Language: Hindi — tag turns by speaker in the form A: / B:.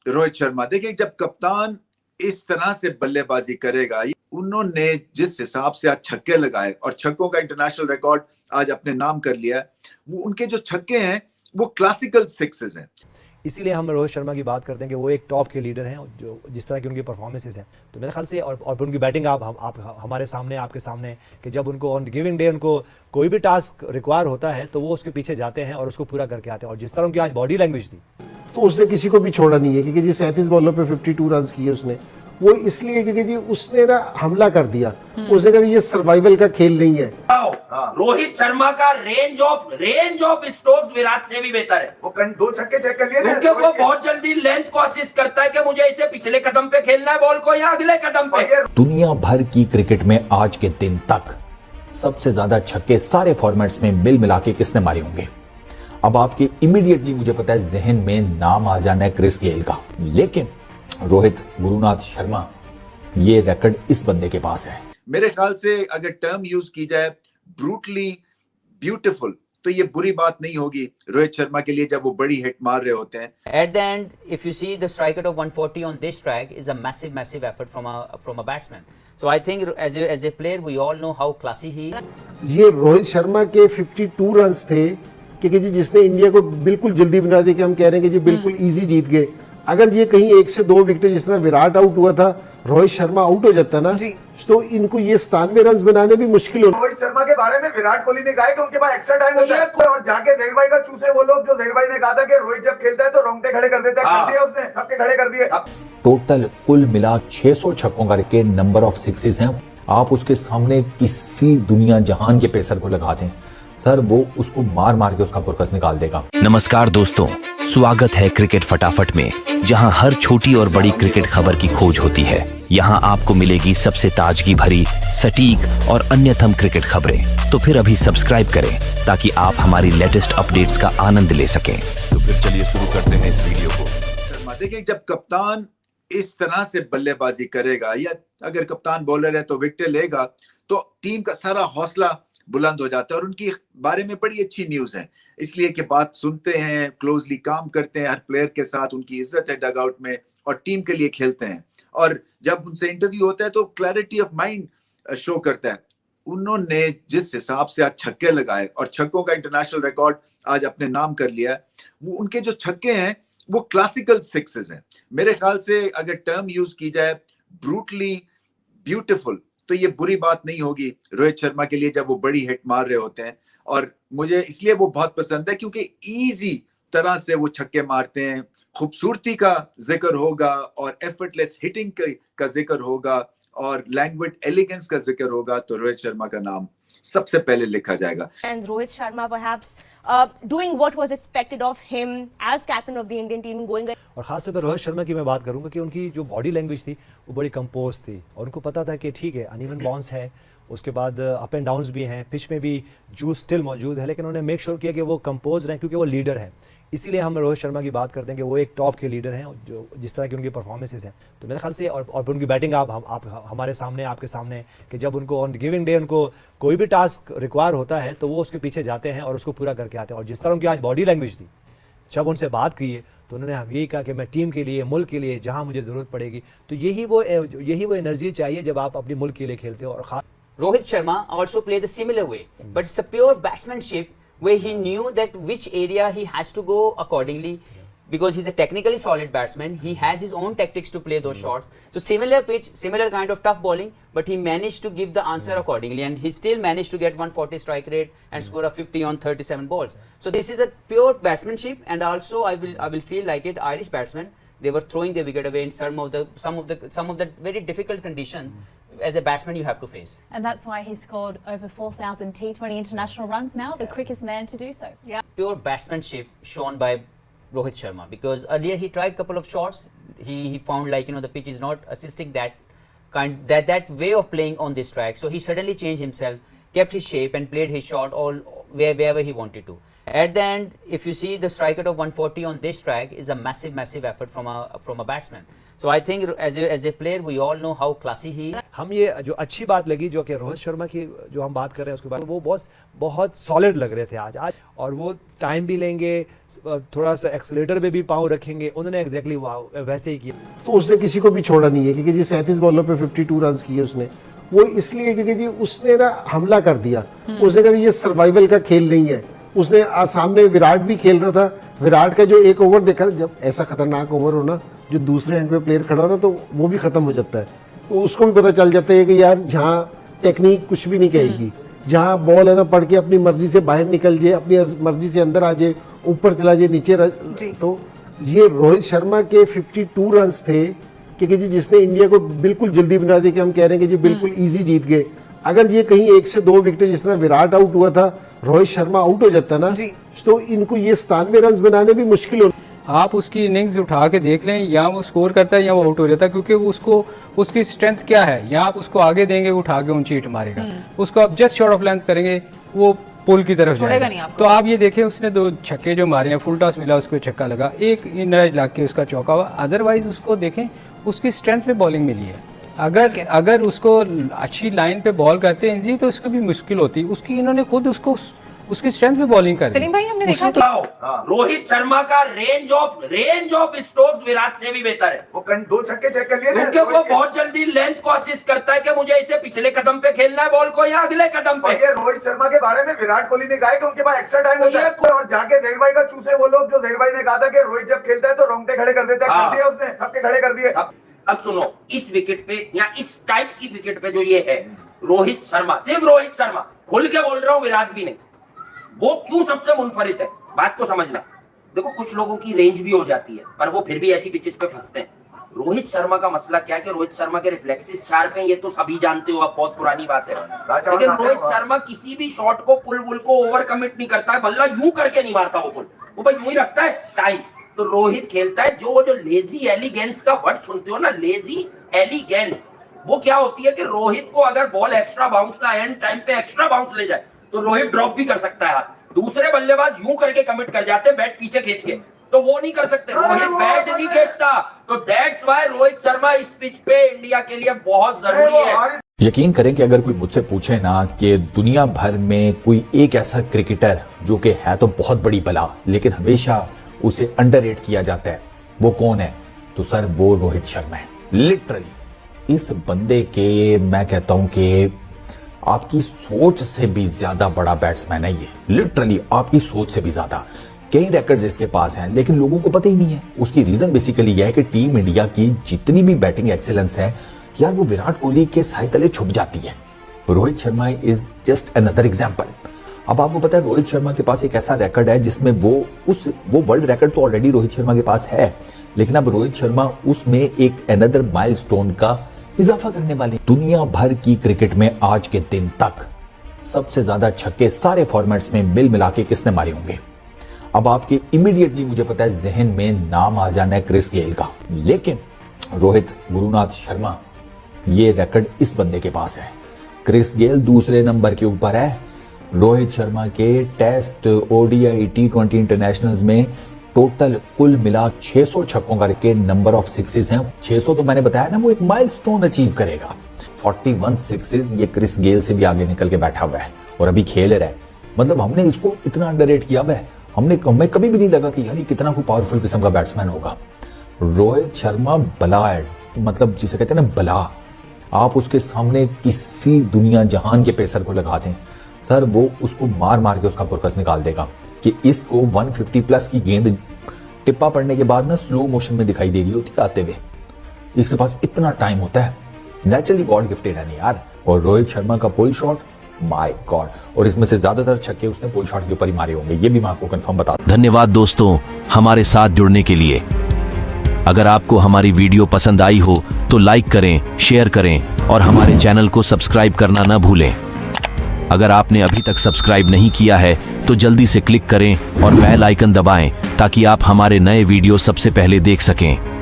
A: रोहित शर्मा, देखिए जब कप्तान इस तरह से बल्लेबाजी करेगा, उन्होंने जिस हिसाब से आज छक्के लगाए और छक्कों का इंटरनेशनल रिकॉर्ड आज अपने नाम कर लिया है, वो उनके जो छक्के हैं वो क्लासिकल सिक्सेस हैं।
B: इसीलिए हम रोहित शर्मा की बात करते हैं कि वो एक टॉप के लीडर हैं, जो जिस तरह की उनकी परफॉर्मेंसेस हैं, तो मेरे ख्याल से और उनकी बैटिंग आप हमारे सामने, आपके सामने, कि जब उनको ऑन गिविंग डे उनको कोई भी टास्क रिक्वायर होता है तो वो उसके पीछे जाते हैं और उसको पूरा करके आते हैं। और जिस तरह उनकी आज बॉडी लैंग्वेज थी,
C: तो उसने किसी को भी छोड़ा नहीं है, क्योंकि जी 37 बॉलों पे 52 रन किए उसने। वो इसलिए क्योंकि जी उसने ना हमला कर दिया, उसने कहा ये सर्वाइवल का खेल नहीं है।
D: रोहित शर्मा का रेंज ऑफ स्ट्रोक्स विराट से भी बेहतर है। वो 2 छक्के चेक कर लिए, क्योंकि वो बहुत जल्दी लेंथ को असिस्ट करता है कि मुझे इसे पिछले कदम पे खेलना है बॉल को या अगले कदम पे।
E: दुनिया भर की क्रिकेट में आज के दिन तक सबसे ज्यादा छक्के सारे फॉर्मेट्स में मिल मिला के किसने मारे होंगे? अब आपके इमीडिएटली मुझे पता है जहन में नाम आ जाना है क्रिस गेल का, लेकिन रोहित गुरुनाथ शर्मा, ये रिकॉर्ड इस बंदे के पास है।
A: मेरे ख्याल से अगर टर्म यूज की जाए ब्रूटली ब्यूटीफुल, तो ये बुरी बात नहीं होगी रोहित शर्मा के लिए जब वो बड़ी हिट मार रहे होते हैं।
F: At the end, if you see the strike rate of 140 on this track is a massive effort from a batsman. So I think as a player we all know how classy he is.
C: ये रोहित शर्मा के 52 रन थे, क्योंकि जी जिसने इंडिया को बिल्कुल जल्दी बना दिया, कि हम कह रहे हैं कि जी बिल्कुल इजी जीत गए। अगर ये कहीं 1 से 2 विकेट जिस तरह विराट आउट हुआ था, रोहित शर्मा आउट हो जाता ना, तो इनको ये 97 रन बनाने भी मुश्किल हो।
G: रोहित शर्मा के बारे में विराट कोहली ने कहा है कि उनके पास एक्स्ट्रा टाइम होता है, और जाके जहीर भाई का चूसे वो लोग जो जहीर भाई ने कहा था कि रोहित जब खेलता है तो रोंगटे खड़े कर देता है, कर दिया उसने, सबके खड़े कर दिए।
E: टोटल कुल मिला 600 छक्कों करके नंबर ऑफ सिक्सेस हैं। आप उसके सामने किसी दुनिया जहान के पेसर को लगा दें सर, वो उसको मार मार के उसका पुरकस निकाल देगा।
H: नमस्कार दोस्तों, स्वागत है क्रिकेट फटाफट में, जहां हर छोटी और बड़ी क्रिकेट खबर की खोज होती है। यहां आपको मिलेगी सबसे ताजगी भरी, सटीक और अन्यतम क्रिकेट खबरें। तो फिर अभी सब्सक्राइब करें ताकि आप हमारी लेटेस्ट अपडेट्स का आनंद ले सकें। तो फिर चलिए शुरू करते हैं इस वीडियो को।
A: देखिए जब कप्तान इस तरह से बल्लेबाजी करेगा, या अगर कप्तान बॉलर है तो विकेट लेगा, तो टीम का सारा हौसला बुलंद हो जाता है। और उनकी बारे में बड़ी अच्छी न्यूज है, इसलिए कि बात सुनते हैं, क्लोजली काम करते हैं हर प्लेयर के साथ, उनकी इज्जत है डगआउट में और टीम के लिए खेलते हैं। और जब उनसे इंटरव्यू होता है तो क्लैरिटी ऑफ माइंड शो करता है। उन्होंने जिस हिसाब से आज छक्के लगाए और छक्कों का इंटरनेशनल रिकॉर्ड आज अपने नाम कर लिया है, वो उनके जो छक्के हैं वो क्लासिकल सिक्सेस हैं। मेरे ख्याल से अगर टर्म यूज की जाए ब्रूटली ब्यूटीफुल, तो ये बुरी बात नहीं होगी रोहित शर्मा के लिए जब वो बड़ी हिट मार रहे होते हैं। और मुझे इसलिए वो बहुत पसंद है क्योंकि इजी तरह से वो छक्के मारते हैं। खूबसूरती का जिक्र होगा और एफर्टलेस हिटिंग का जिक्र होगा और लैंग्वेज एलिगेंस का जिक्र होगा, तो रोहित शर्मा का नाम सबसे पहले लिखा जाएगा।
I: And Rohit Sharma perhaps doing what was expected of him as captain of the Indian team, going.
B: और खासतौर पर रोहित शर्मा की मैं बात करूंगा कि उनकी जो बॉडी लैंग्वेज थी वो बड़ी कंपोज थी, और उनको पता था कि ठीक है अनइवन बाउंस है, उसके बाद अप एंड डाउन्स भी हैं, पिच में भी जूस स्टिल मौजूद है, लेकिन उन्होंने मेक श्योर किया कि वो कंपोज रहें क्योंकि वो लीडर हैं। इसीलिए हम रोहित शर्मा की बात करते हैं कि वो एक टॉप के लीडर हैं, जो जिस तरह की उनकी परफॉर्मेंसेस हैं, तो मेरे ख्याल से और उनकी बैटिंग आप हमारे सामने, आपके सामने, कि जब उनको ऑन गिविंग डे उनको कोई भी टास्क रिक्वायर होता है तो वो उसके पीछे जाते हैं और उसको पूरा करके आते हैं। और जिस तरह उनकी आज बॉडी लैंग्वेज थी, जब उनसे बात की है तो उन्होंने हम यही कहा कि मैं टीम के लिए, मुल्क के लिए जहां मुझे ज़रूरत पड़ेगी, तो यही वो एनर्जी चाहिए जब आप अपने मुल्क के लिए खेलते हो। और
F: Rohit Sharma also played the similar way, but it's a pure batsmanship where he knew that which area he has to go accordingly, because he's a technically solid batsman. He has his own tactics to play those shots. So similar pitch, similar kind of tough bowling, but he managed to give the answer accordingly, and he still managed to get 140 strike rate and score a 50 on 37 balls. So this is a pure batsmanship, and also I will feel like it. Irish batsmen, they were throwing their wicket away in some of the very difficult conditions. As a batsman you have to face.
J: And that's why he scored over 4,000 T20 international runs now, the quickest man to do so. Yeah.
F: Pure batsmanship shown by Rohit Sharma, because earlier he tried couple of shots, he found like the pitch is not assisting that way of playing on this track, so he suddenly changed himself, kept his shape and played his shot all wherever he wanted to. At the end, if you see the strike rate of 140 on this track is a massive effort from a batsman. So I think as a player, we all know how classy he is.
B: हम ये जो अच्छी बात लगी जो कि रोहित शर्मा की जो हम बात कर रहे हैं उसके बाद वो बहुत सॉलिड लग रहे थे आज और वो टाइम भी लेंगे, थोड़ा सा एक्सीलेटर पे भी पाँव रखेंगे, उन्होंने एग्जैक्टली वैसे ही किया।
C: तो उसने किसी को भी छोड़ा नहीं है क्योंकि जी 37 बॉलों पे 52 रन किए उसने, वो इसलिए क्योंकि जी उसने ना हमला कर दिया। उसने कहा ये सर्वाइवल का खेल नहीं है। उसने सामने विराट भी खेल रहा था, विराट का जो एक ओवर देखा, जब ऐसा खतरनाक ओवर हो ना, जो दूसरे एंड पे प्लेयर खड़ा हो ना, तो वो भी खत्म हो जाता है। तो उसको भी पता चल जाता है कि यार जहाँ टेक्निक कुछ भी नहीं कहेगी, जहाँ बॉल है ना पढ़ के अपनी मर्जी से बाहर निकल जाए, अपनी मर्जी से अंदर आ जाए, ऊपर चला जाए, नीचे तो ये रोहित शर्मा के 52 रन थे क्योंकि जी जिसने इंडिया को बिल्कुल जल्दी बना दिया कि हम कह रहे हैं कि जी बिल्कुल इजी जीत गए। अगर ये कहीं 1 से 2 विकेट जिस तरह विराट आउट हुआ था, रोहित शर्मा आउट हो जाता ना, तो इनको ये 97 रन बनाने भी मुश्किल हो।
K: आप उसकी इनिंग्स उठा के देख लें, या वो स्कोर करता है या वो आउट हो जाता है, क्योंकि उसको उसकी स्ट्रेंथ क्या है, या आप उसको आगे देंगे उठा के ऊंची हिट मारेगा, उसको आप जस्ट शॉर्ट ऑफ लेंथ करेंगे वो पुल की तरफ जाएगा। तो आप ये देखें उसने 2 छक्के जो मारे हैं, फुल टॉस मिला उसको छक्का लगा, एक नज लग के उसका चौका हुआ। अदरवाइज उसको देखें उसकी स्ट्रेंथ पे बॉलिंग मिली है। अगर उसको अच्छी लाइन पे बॉल करते हैं जी तो उसको भी मुश्किल होती। उसकी इन्होंने खुद उसकी स्ट्रेंथ पे बॉलिंग कर दी।
D: सलीम भाई हमने देखा कि रोहित शर्मा का रेंज ऑफ स्ट्रोक्स विराट से भी बेहतर है। वो 2 छक्के चेक कर लिए, क्योंकि वो बहुत जल्दी लेंथ को असिस्ट करता है कि मुझे इसे पिछले कदम पे खेलना है बॉल को या अगले कदम पे।
G: ये रोहित शर्मा के बारे में विराट कोहली ने कहा कि उनके पास एक्स्ट्रा टाइम होता है, और जाके जहीर भाई का चूसे वो लोग जो जहीर भाई ने कहा था कि रोहित जब खेलता है तो रोंगटे खड़े कर देता है, कर दिया उसने, सबके खड़े कर दिए।
D: अब सुनो, इस विकेट पे या इस टाइप की विकेट पे जो ये है रोहित शर्मा, सिर्फ रोहित शर्मा, खुल के बोल रहा हूँ, विराट भी नहीं, वो क्यों सबसे मुनफरिद है, बात को समझना। देखो कुछ लोगों की रेंज भी हो जाती है पर वो फिर भी ऐसी पिचेस पे फंसते हैं। रोहित शर्मा का मसला क्या है कि रोहित शर्मा के रिफ्लेक्सेस शार्प हैं, ये तो सभी जानते हो, आप बहुत पुरानी बात है। लेकिन रोहित शर्मा किसी भी शॉट को पुल को ओवर कमिट नहीं करता है, बल्ला यूं करके नहीं मारता वो पुल, वो भाई यूं ही रखता है टाइम। तो रोहित खेलता है जो लेजी एलिगेंस का वर्ड सुनते हो ना, लेजी एलिगेंस, वो क्या होती है कि रोहित को अगर बॉल एक्स्ट्रा बाउंस का एंड टाइम पे एक्स्ट्रा बाउंस ले जाए तो रोहित ड्रॉप भी कर सकता है हाथ। दूसरे बल्लेबाज यूं करके कमिट कर जाते हैं बैट पीछे खींच के, तो वो नहीं कर सकते, रोहित बैट नहीं खींचता। तो दैट्स व्हाई रोहित शर्मा इस पिच पे इंडिया के लिए बहुत जरूरी है।
E: यकीन करें कि अगर कोई मुझसे पूछे ना कि दुनिया भर में कोई एक ऐसा क्रिकेटर जो कि है तो बहुत बड़ी बला लेकिन हमेशा उसे अंडररेट किया जाता है, वो कौन है, तो सर वो रोहित शर्मा है। लिटरली इस बंदे के मैं कहता हूं कि आपकी सोच से भी ज्यादा बड़ा बैट्समैन है ये, लिटरली आपकी सोच से भी ज्यादा। कई रिकॉर्ड्स इसके पास हैं लेकिन लोगों को पता ही नहीं है। उसकी रीजन बेसिकली यह है कि टीम इंडिया की जितनी भी बैटिंग एक्सीलेंस है यार वो विराट कोहली के साए तले छुप जाती है। Rohit Sharma is just another example. अब आपको पता है रोहित शर्मा के पास एक ऐसा रिकॉर्ड है जिसमें वो वर्ल्ड रिकॉर्ड तो ऑलरेडी रोहित शर्मा के पास है, लेकिन अब रोहित शर्मा उसमें एक अनदर माइलस्टोन का इजाफा करने वाले। दुनिया भर की क्रिकेट में आज के दिन तक सबसे ज्यादा छक्के सारे फॉर्मेट्स में मिला के किसने मारे होंगे? अब आपके इमीडिएटली मुझे पता है जहन में नाम आ जाना है क्रिस गेल का, लेकिन रोहित गुरुनाथ शर्मा ये रिकॉर्ड इस बंदे के पास है। क्रिस गेल दूसरे नंबर के ऊपर है। रोहित शर्मा के टेस्ट, ओडीआई, T20 इंटरनेशनल्स में टोटल कुल मिला 600 छक्कों करके नंबर ऑफ सिक्सेस हैं। 600 तो मैंने बताया ना वो एक माइलस्टोन अचीव करेगा। 41 सिक्सेस ये क्रिस गेल से भी आगे निकल के बैठा हुआ है और अभी खेल रहा है। मतलब हमने इसको इतना अंडररेट किया हुआ है, हमें कभी भी नहीं लगा कि यार ये कितना कोई पावरफुल किस्म का बैट्समैन होगा। रोहित शर्मा बला है, मतलब जिसे कहते हैं ना बला। आप उसके सामने किसी दुनिया जहान के पेसर को लगा दें सर, वो उसको मार मार के उसका पुरकस निकाल देगा। कि इसको 150 प्लस की गेंद टिप्पा पड़ने के बाद ना स्लो मोशन में दिखाई दे रही होती है आते हुए। इसके पास इतना टाइम होता है, नेचुरली गॉड गिफ्टेड है नहीं यार। और रोहित शर्मा का पुल शॉट, माय गॉड, और इसमें से ज्यादातर छक्के उसने पुल शॉट के ऊपर ही मारे होंगे, ये भी मैं आपको कंफर्म बता दूं।
H: धन्यवाद दोस्तों हमारे साथ जुड़ने के लिए। अगर आपको हमारी वीडियो पसंद आई हो तो लाइक करें, शेयर करें और हमारे चैनल को सब्सक्राइब करना न भूलें। अगर आपने अभी तक सब्सक्राइब नहीं किया है तो जल्दी से क्लिक करें और बेल आइकन दबाएं ताकि आप हमारे नए वीडियो सबसे पहले देख सकें।